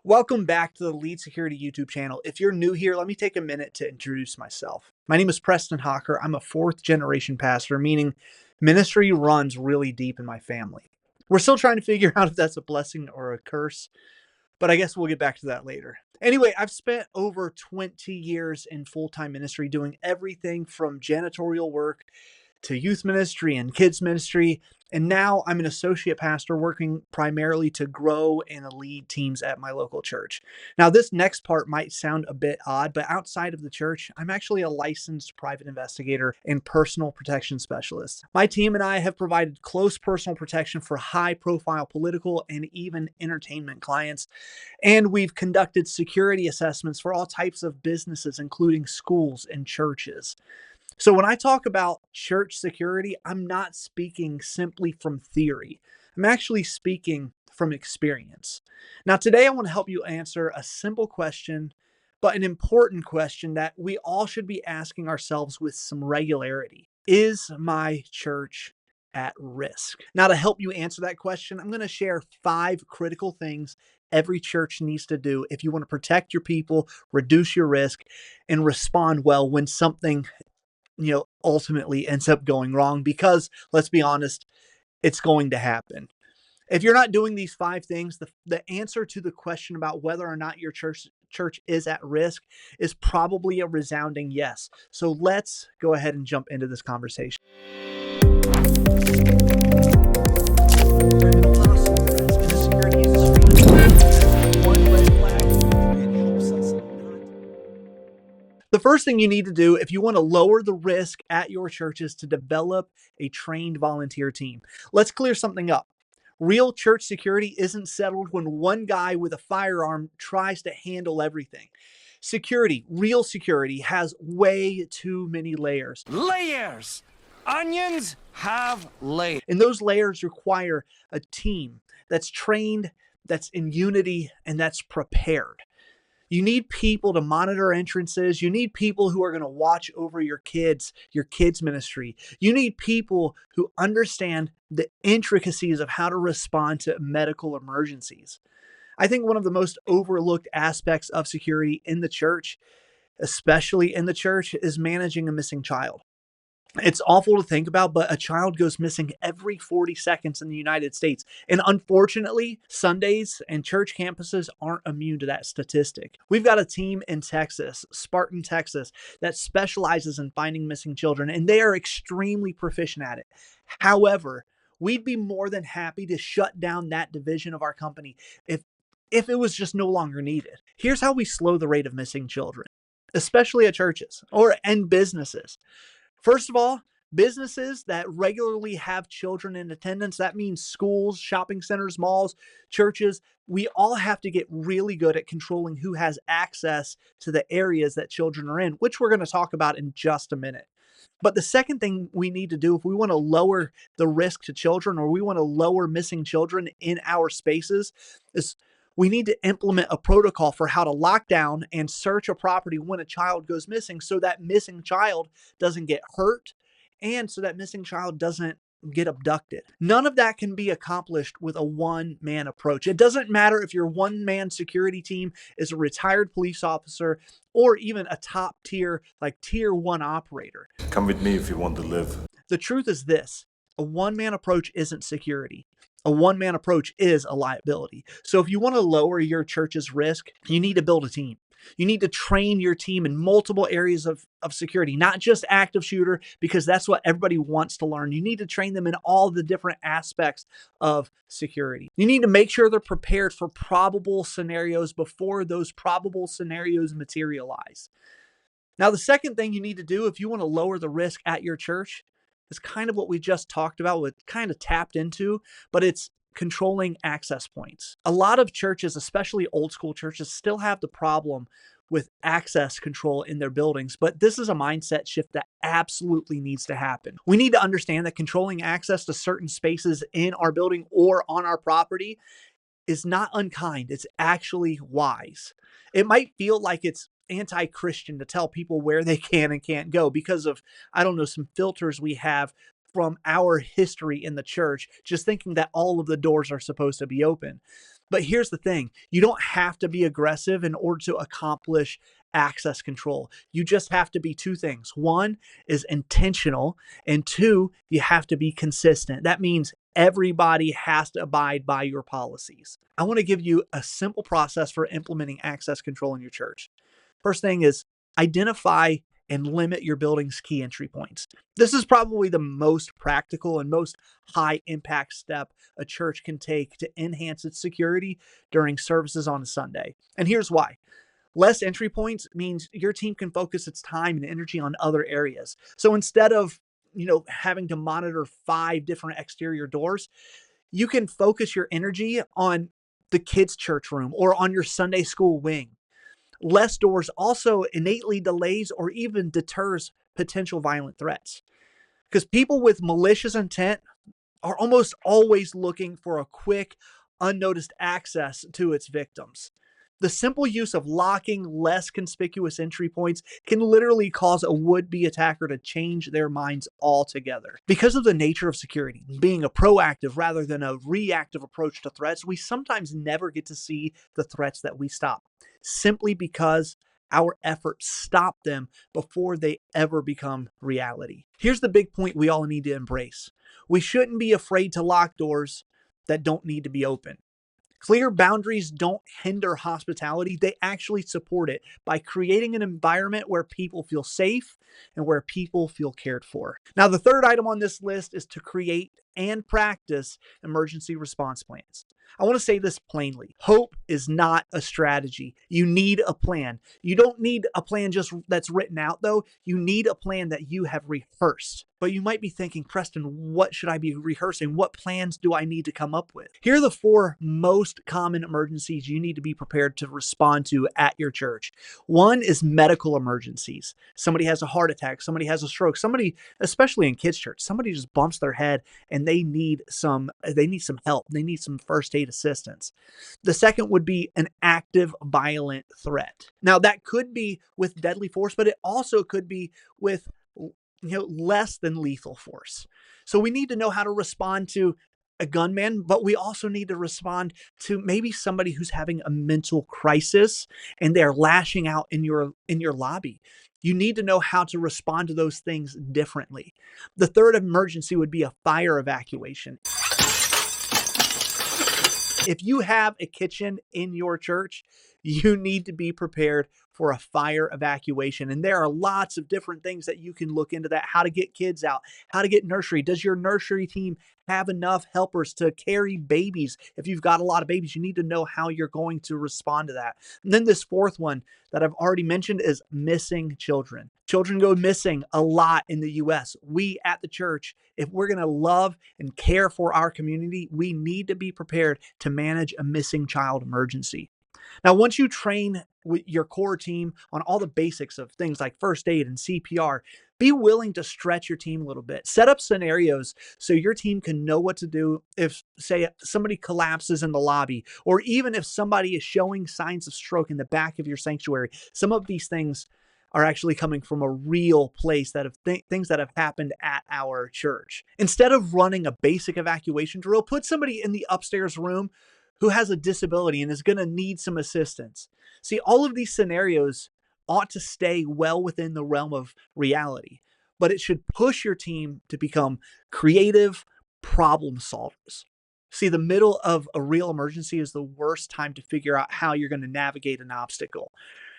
Welcome back to the Lead Security YouTube channel. If you're new here, let me take a minute to introduce myself. My name is Preston Hawker. I'm a fourth generation pastor, meaning ministry runs really deep in my family. We're still trying to figure out if that's a blessing or a curse, but I guess we'll get back to that later. Anyway, I've spent over 20 years in full-time ministry doing everything from janitorial work to youth ministry and kids ministry. And now I'm an associate pastor working primarily to grow and lead teams at my local church. Now, this next part might sound a bit odd, but outside of the church, I'm actually a licensed private investigator and personal protection specialist. My team and I have provided close personal protection for high profile political and even entertainment clients. And we've conducted security assessments for all types of businesses, including schools and churches. So when I talk about church security, I'm not speaking simply from theory. I'm actually speaking from experience. Now, today I want to help you answer a simple question, but an important question that we all should be asking ourselves with some regularity. Is my church at risk? Now, to help you answer that question, I'm going to share 5 critical things every church needs to do if you want to protect your people, reduce your risk, and respond well when something ultimately ends up going wrong, because let's be honest, it's going to happen. If you're not doing these 5 things, the answer to the question about whether or not your church is at risk is probably a resounding yes. So let's go ahead and jump into this conversation. The first thing you need to do if you want to lower the risk at your church is to develop a trained volunteer team. Let's clear something up. Real church security isn't settled when one guy with a firearm tries to handle everything. Real security, has way too many layers. Layers! Onions have layers. And those layers require a team that's trained, that's in unity, and that's prepared. You need people to monitor entrances. You need people who are going to watch over your kids ministry. You need people who understand the intricacies of how to respond to medical emergencies. I think one of the most overlooked aspects of security in the church, especially in the church, is managing a missing child. It's awful to think about, but a child goes missing every 40 seconds in the United States. And unfortunately, Sundays and church campuses aren't immune to that statistic. We've got a team in Texas, Spartan, Texas, that specializes in finding missing children, and they are extremely proficient at it. However, we'd be more than happy to shut down that division of our company if it was just no longer needed. Here's how we slow the rate of missing children, especially at churches and businesses. First of all, businesses that regularly have children in attendance, that means schools, shopping centers, malls, churches, we all have to get really good at controlling who has access to the areas that children are in, which we're going to talk about in just a minute. But the second thing we need to do if we want to lower the risk to children, or we want to lower missing children in our spaces, is we need to implement a protocol for how to lock down and search a property when a child goes missing, so that missing child doesn't get hurt and so that missing child doesn't get abducted. None of that can be accomplished with a one-man approach. It doesn't matter if your one-man security team is a retired police officer or even a top tier, like tier 1 operator. Come with me if you want to live. The truth is this: a one-man approach isn't security. A one-man approach is a liability. So if you want to lower your church's risk, you need to build a team. You need to train your team in multiple areas of security, not just active shooter, because that's what everybody wants to learn. You need to train them in all the different aspects of security. You need to make sure they're prepared for probable scenarios before those probable scenarios materialize. Now, the second thing you need to do if you want to lower the risk at your church is kind of what we just talked about, with kind of tapped into, but it's controlling access points. A lot of churches, especially old school churches, still have the problem with access control in their buildings, but this is a mindset shift that absolutely needs to happen. We need to understand that controlling access to certain spaces in our building or on our property is not unkind. It's actually wise. It might feel like it's anti-Christian to tell people where they can and can't go because of, some filters we have from our history in the church, just thinking that all of the doors are supposed to be open. But here's the thing, you don't have to be aggressive in order to accomplish access control. You just have to be two things. One is intentional, and two, you have to be consistent. That means everybody has to abide by your policies. I want to give you a simple process for implementing access control in your church. First thing is identify and limit your building's key entry points. This is probably the most practical and most high impact step a church can take to enhance its security during services on a Sunday. And here's why. Less entry points means your team can focus its time and energy on other areas. So instead of having to monitor 5 different exterior doors, you can focus your energy on the kids' church room or on your Sunday school wing. Less doors also innately delays or even deters potential violent threats. Because people with malicious intent are almost always looking for a quick, unnoticed access to its victims. The simple use of locking less conspicuous entry points can literally cause a would-be attacker to change their minds altogether. Because of the nature of security, being a proactive rather than a reactive approach to threats, we sometimes never get to see the threats that we stop, simply because our efforts stop them before they ever become reality. Here's the big point we all need to embrace. We shouldn't be afraid to lock doors that don't need to be open. Clear boundaries don't hinder hospitality. They actually support it by creating an environment where people feel safe and where people feel cared for. Now, the third item on this list is to create and practice emergency response plans. I want to say this plainly. Hope is not a strategy. You need a plan. You don't need a plan just that's written out, though. You need a plan that you have rehearsed. But you might be thinking, Preston, what should I be rehearsing? What plans do I need to come up with? Here are the 4 most common emergencies you need to be prepared to respond to at your church. One is medical emergencies. Somebody has a heart attack. Somebody has a stroke. Somebody, especially in kids' church, somebody just bumps their head and they need some help. They need some first aid assistance. The second would be an active violent threat. Now, that could be with deadly force, but it also could be with less than lethal force. So we need to know how to respond to a gunman, but we also need to respond to maybe somebody who's having a mental crisis and they're lashing out in your lobby. You need to know how to respond to those things differently. The third emergency would be a fire evacuation. If you have a kitchen in your church, you need to be prepared for a fire evacuation. And there are lots of different things that you can look into that. How to get kids out, how to get nursery. Does your nursery team have enough helpers to carry babies? If you've got a lot of babies, you need to know how you're going to respond to that. And then this fourth one that I've already mentioned is missing children. Children go missing a lot in the US. We at the church, if we're going to love and care for our community, we need to be prepared to manage a missing child emergency. Now, once you train with your core team on all the basics of things like first aid and CPR, be willing to stretch your team a little bit. Set up scenarios so your team can know what to do if, say, somebody collapses in the lobby, or even if somebody is showing signs of stroke in the back of your sanctuary. Some of these things are actually coming from a real place that have things that have happened at our church. Instead of running a basic evacuation drill, put somebody in the upstairs room who has a disability and is going to need some assistance. See, all of these scenarios ought to stay well within the realm of reality, but it should push your team to become creative problem solvers. See, the middle of a real emergency is the worst time to figure out how you're going to navigate an obstacle.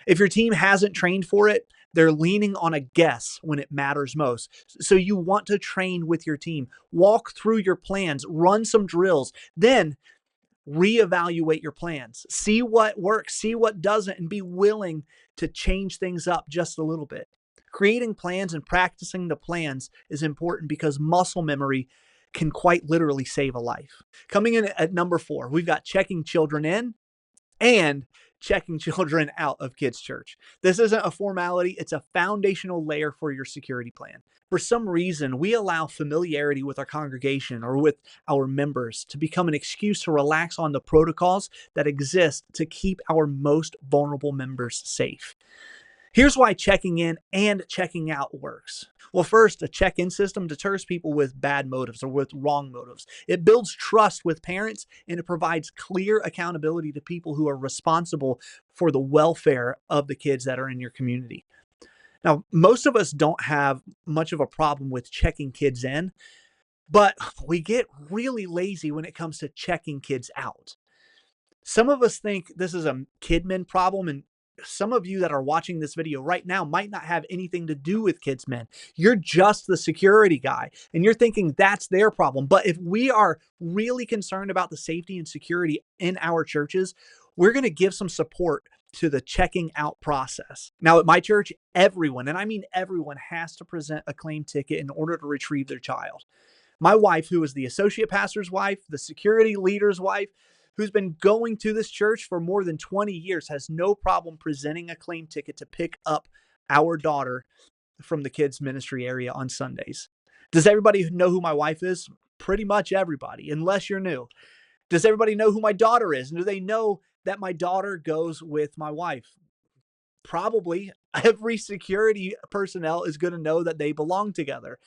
If your team hasn't trained for it, they're leaning on a guess when it matters most. So you want to train with your team, walk through your plans, run some drills, then reevaluate your plans, see what works, see what doesn't, and be willing to change things up just a little bit. Creating plans and practicing the plans is important because muscle memory can quite literally save a life. Coming in at number 4, we've got checking children in and checking children out of kids' church. This isn't a formality, it's a foundational layer for your security plan. For some reason, we allow familiarity with our congregation or with our members to become an excuse to relax on the protocols that exist to keep our most vulnerable members safe. Here's why checking in and checking out works. Well, first, a check in system deters people with bad motives or with wrong motives. It builds trust with parents and it provides clear accountability to people who are responsible for the welfare of the kids that are in your community. Now, most of us don't have much of a problem with checking kids in, but we get really lazy when it comes to checking kids out. Some of us think this is a kidmin problem, and some of you that are watching this video right now might not have anything to do with kidsmen. You're just the security guy, and you're thinking that's their problem. But if we are really concerned about the safety and security in our churches, we're going to give some support to the checking out process. Now, at my church, everyone, and I mean everyone, has to present a claim ticket in order to retrieve their child. My wife, who is the associate pastor's wife, the security leader's wife, who's been going to this church for more than 20 years, has no problem presenting a claim ticket to pick up our daughter from the kids' ministry area on Sundays. Does everybody know who my wife is? Pretty much everybody, unless you're new. Does everybody know who my daughter is? And do they know that my daughter goes with my wife? Probably every security personnel is going to know that they belong together.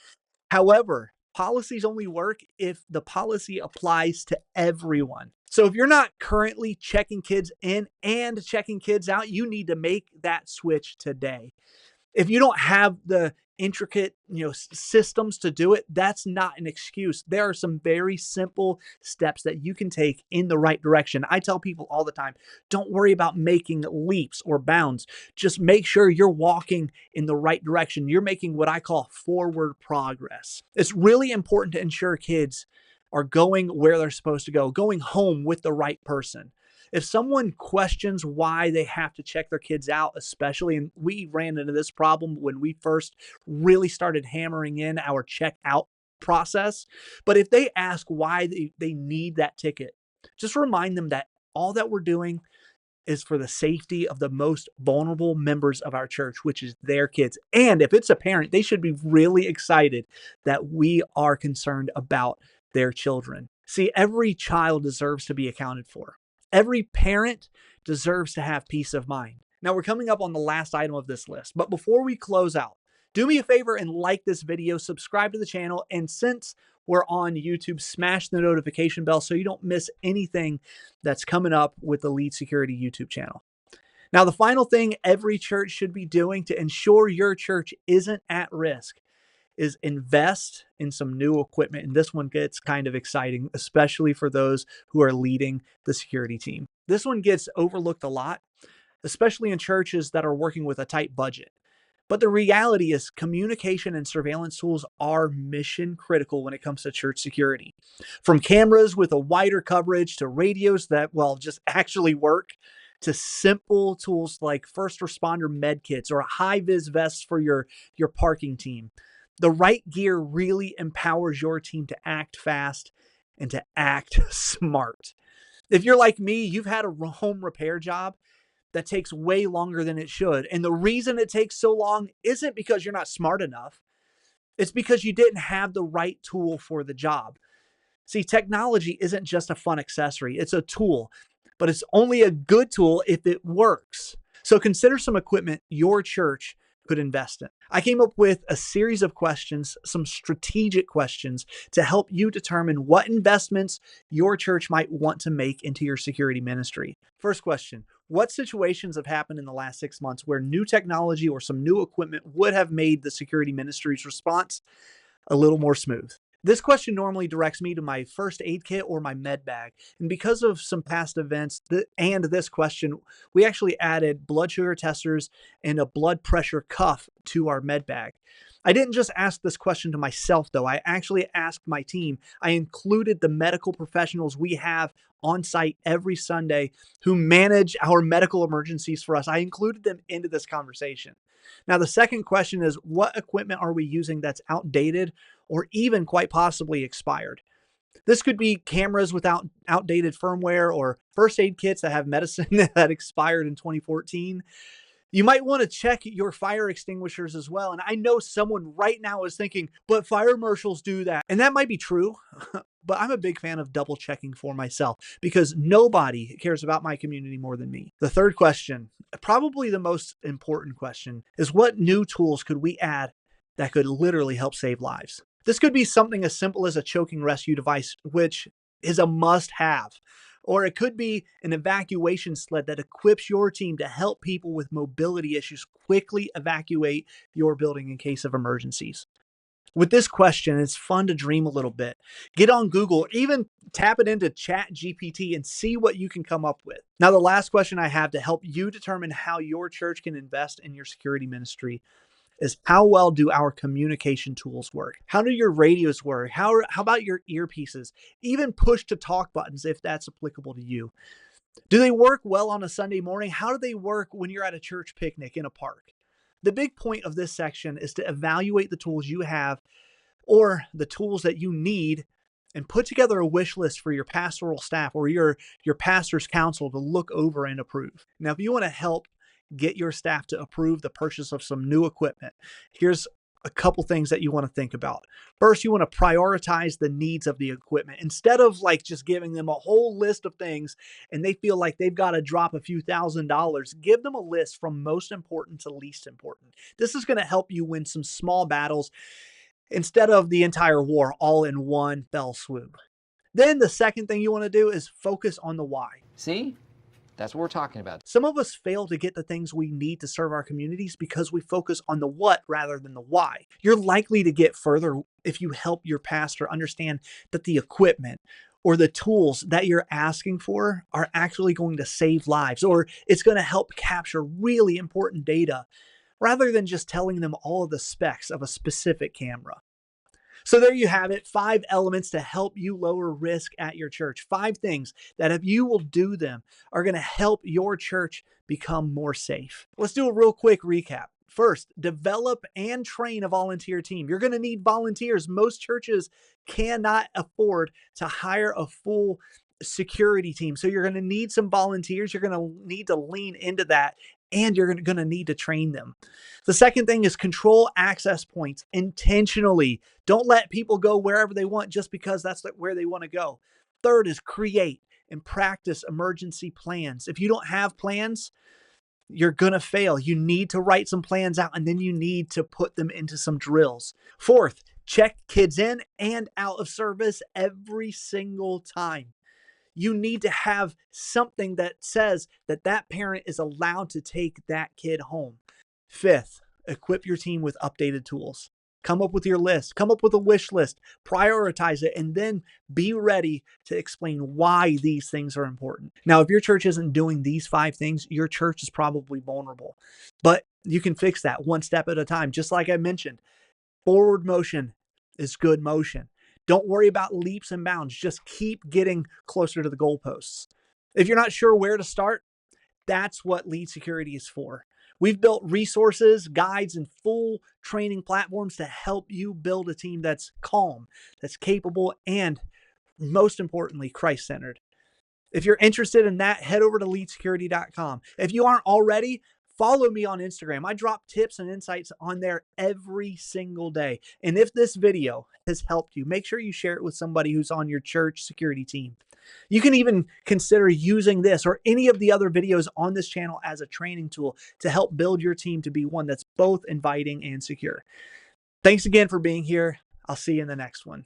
However, policies only work if the policy applies to everyone. So if you're not currently checking kids in and checking kids out, you need to make that switch today. If you don't have the intricate, systems to do it, that's not an excuse. There are some very simple steps that you can take in the right direction. I tell people all the time, don't worry about making leaps or bounds. Just make sure you're walking in the right direction. You're making what I call forward progress. It's really important to ensure kids are going where they're supposed to go, going home with the right person. If someone questions why they have to check their kids out, especially, and we ran into this problem when we first really started hammering in our check out process, but if they ask why they need that ticket, just remind them that all that we're doing is for the safety of the most vulnerable members of our church, which is their kids. And if it's a parent, they should be really excited that we are concerned about their children. See, every child deserves to be accounted for. Every parent deserves to have peace of mind. Now, we're coming up on the last item of this list, but before we close out, do me a favor and like this video, subscribe to the channel, and since we're on YouTube, smash the notification bell so you don't miss anything that's coming up with the Lead Security YouTube channel. Now, the final thing every church should be doing to ensure your church isn't at risk is invest in some new equipment. And this one gets kind of exciting, especially for those who are leading the security team. This one gets overlooked a lot, especially in churches that are working with a tight budget. But the reality is communication and surveillance tools are mission critical when it comes to church security. From cameras with a wider coverage to radios that, just actually work, to simple tools like first responder med kits or high-vis vests for your parking team. The right gear really empowers your team to act fast and to act smart. If you're like me, you've had a home repair job that takes way longer than it should. And the reason it takes so long isn't because you're not smart enough. It's because you didn't have the right tool for the job. See, technology isn't just a fun accessory. It's a tool, but it's only a good tool if it works. So consider some equipment your church could invest in. I came up with a series of questions, some strategic questions to help you determine what investments your church might want to make into your security ministry. First question, what situations have happened in the last 6 months where new technology or some new equipment would have made the security ministry's response a little more smooth? This question normally directs me to my first aid kit or my med bag. And because of some past events and this question, we actually added blood sugar testers and a blood pressure cuff to our med bag. I didn't just ask this question to myself, though. I actually asked my team. I included the medical professionals we have on site every Sunday who manage our medical emergencies for us. I included them into this conversation. Now, the second question is, what equipment are we using that's outdated or even quite possibly expired? This could be cameras without outdated firmware or first aid kits that have medicine that expired in 2014. You might want to check your fire extinguishers as well. And I know someone right now is thinking, but fire marshals do that. And that might be true, but I'm a big fan of double checking for myself because nobody cares about my community more than me. The third question, probably the most important question, is what new tools could we add that could literally help save lives? This could be something as simple as a choking rescue device, which is a must have. Or it could be an evacuation sled that equips your team to help people with mobility issues quickly evacuate your building in case of emergencies. With this question, it's fun to dream a little bit. Get on Google, even tap it into Chat GPT and see what you can come up with. Now, the last question I have to help you determine how your church can invest in your security ministry is how well do our communication tools work? How do your radios work? How about your earpieces? Even push to talk buttons if that's applicable to you. Do they work well on a Sunday morning? How do they work when you're at a church picnic in a park? The big point of this section is to evaluate the tools you have or the tools that you need and put together a wish list for your pastoral staff or your pastor's council to look over and approve. Now, if you want to help get your staff to approve the purchase of some new equipment, here's a couple things that you want to think about. First, you want to prioritize the needs of the equipment. Instead of like just giving them a whole list of things and they feel like they've got to drop a few $1,000s, give them a list from most important to least important. This is going to help you win some small battles instead of the entire war all in one fell swoop. Then the second thing you want to do is focus on the why. See? That's what we're talking about. Some of us fail to get the things we need to serve our communities because we focus on the what rather than the why. You're likely to get further if you help your pastor understand that the equipment or the tools that you're asking for are actually going to save lives, or it's going to help capture really important data rather than just telling them all of the specs of a specific camera. So there you have it, 5 elements to help you lower risk at your church. 5 things that if you will do them are going to help your church become more safe. Let's do a real quick recap. First, develop and train a volunteer team. You're going to need volunteers. Most churches cannot afford to hire a full security team. So you're going to need some volunteers. You're going to need to lean into that and you're going to need to train them. The second thing is control access points intentionally. Don't let people go wherever they want just because that's where they want to go. Third is create and practice emergency plans. If you don't have plans, you're going to fail. You need to write some plans out and then you need to put them into some drills. Fourth, check kids in and out of service every single time. You need to have something that says that that parent is allowed to take that kid home. Fifth, equip your team with updated tools. Come up with your list, come up with a wish list, prioritize it, and then be ready to explain why these things are important. Now, if your church isn't doing these 5 things, your church is probably vulnerable, but you can fix that one step at a time. Just like I mentioned, forward motion is good motion. Don't worry about leaps and bounds. Just keep getting closer to the goalposts. If you're not sure where to start, that's what Lead Security is for. We've built resources, guides, and full training platforms to help you build a team that's calm, that's capable, and most importantly, Christ-centered. If you're interested in that, head over to leadsecurity.com. If you aren't already, follow me on Instagram. I drop tips and insights on there every single day. And if this video has helped you, make sure you share it with somebody who's on your church security team. You can even consider using this or any of the other videos on this channel as a training tool to help build your team to be one that's both inviting and secure. Thanks again for being here. I'll see you in the next one.